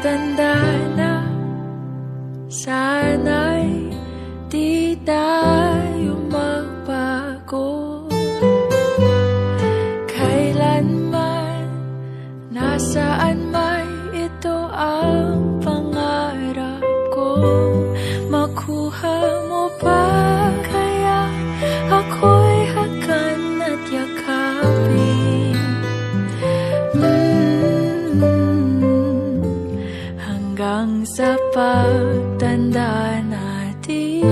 tanda na, sana'y di tayo magbago. Kailanman, nasaan may ito ang pangarap ko. Makuha mo ba kaya ako'y hakan at yakapin? Hanggang sa pagtanda natin,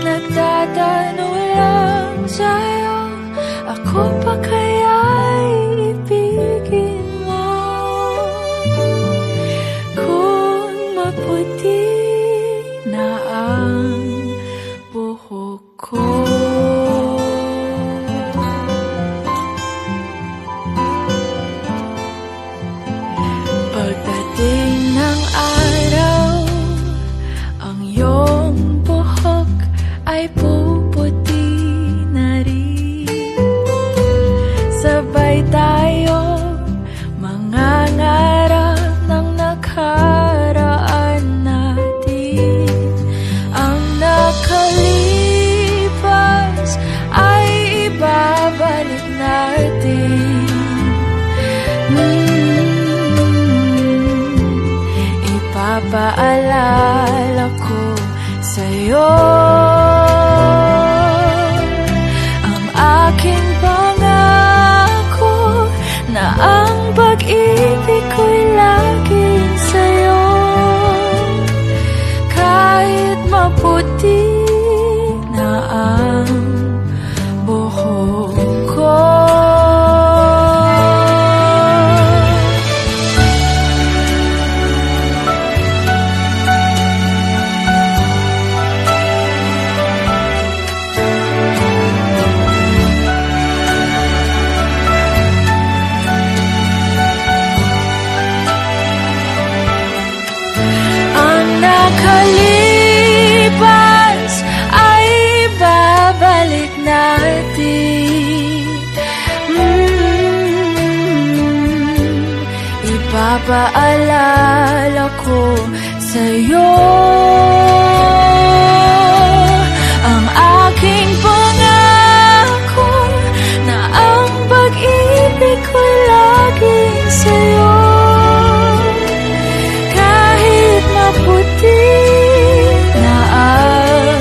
nagtatanong lang sa'yo, ako pa kaya'y ibigin mo? Kung maputi na ang buhok ko, pagdating ng araw, ang iyong buhok ay puputi na rin. Sabay tayo mangangarap ng nakaraan natin. Ang nakalipas ay ibabalik natin. Ipapaalala ko sa'yo ang aking pangako na ang pag-ibig ko'y laging sa'yo. Kahit maputi na ang buhok ko, nakalipas ay babalik natin. Ipapaalala ko sa'yo ang aking pangako na ang pag-ibig ko'y laging sa'yo. Kahit maputi na ang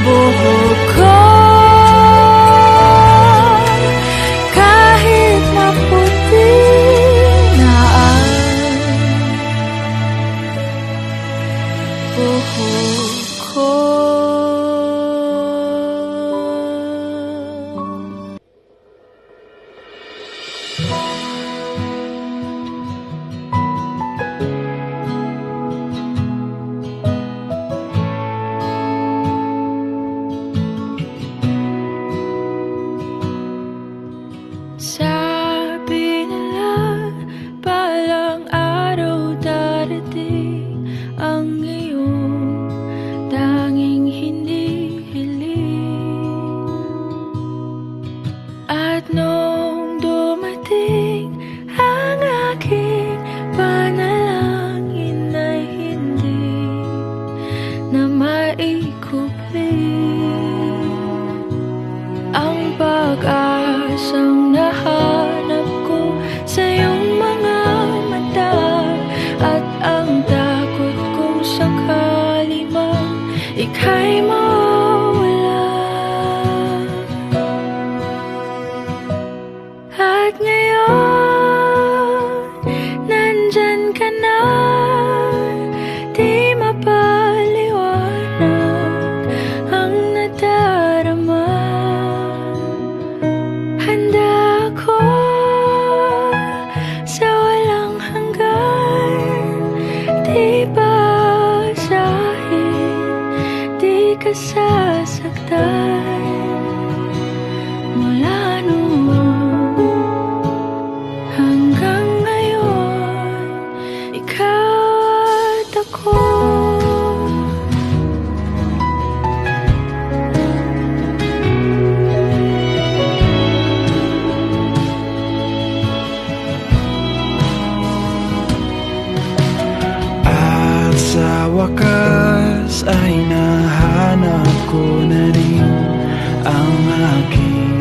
buhok ko, kahit maputi na ang buhok ko. Sabi nila balang araw darating ang iyong tanging hinihiling. At nung dumating ang aking panalangin ay hindi na maikupling. Ang pag-asang nahanap ko sa iyong mga mata, at ang takot kong sakali man ika'y mawala. At ngayon, nandyan ka na, di mapaliwanag ang nadarama. Handa ko sa walang hanggan, di basahin, di ka sasaktan. Mula noon hanggang ngayon, ikaw at ako. ko na rin ang aking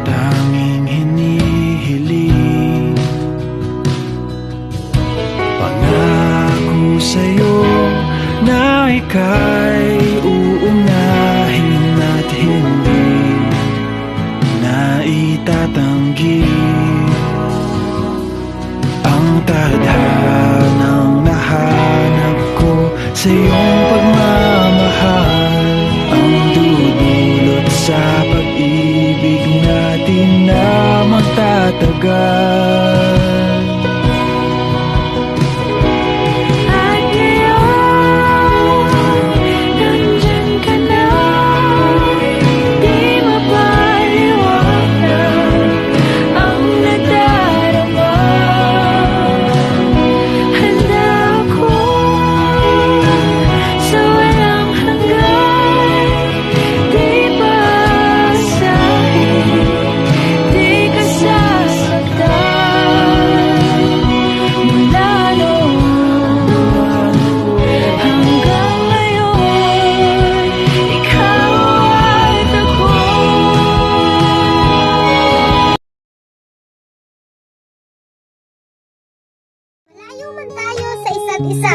tanging hinihiling. Pangako sa'yo na ika'y uunahin at hindi na itatanggi ang tadhanang nahanap ko sa iyong pagmamahal, ang dudulot sa pag-ibig natin na magtatagal. At ngayon, nandyan ka na, di mapaliwanag ang nadarama. Handa ako sa walang hanggan, di basahin, di ka sasaktan. Mula noon hanggang ngayon, ikaw at ako. Malayo man tayo sa isa't isa,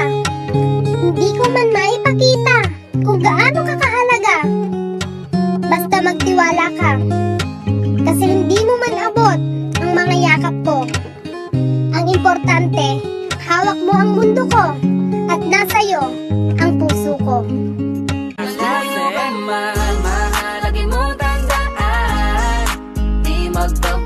hindi ko man maipakita kung gaano ka kahalaga. Basta magtiwala ka, kasi hindi mo man abot ang mga yakap ko. Ang importante, hawak mo ang mundo ko, at nasa'yo ang puso ko. Malayo ka man, mahalaga mo tandaan, di magbabago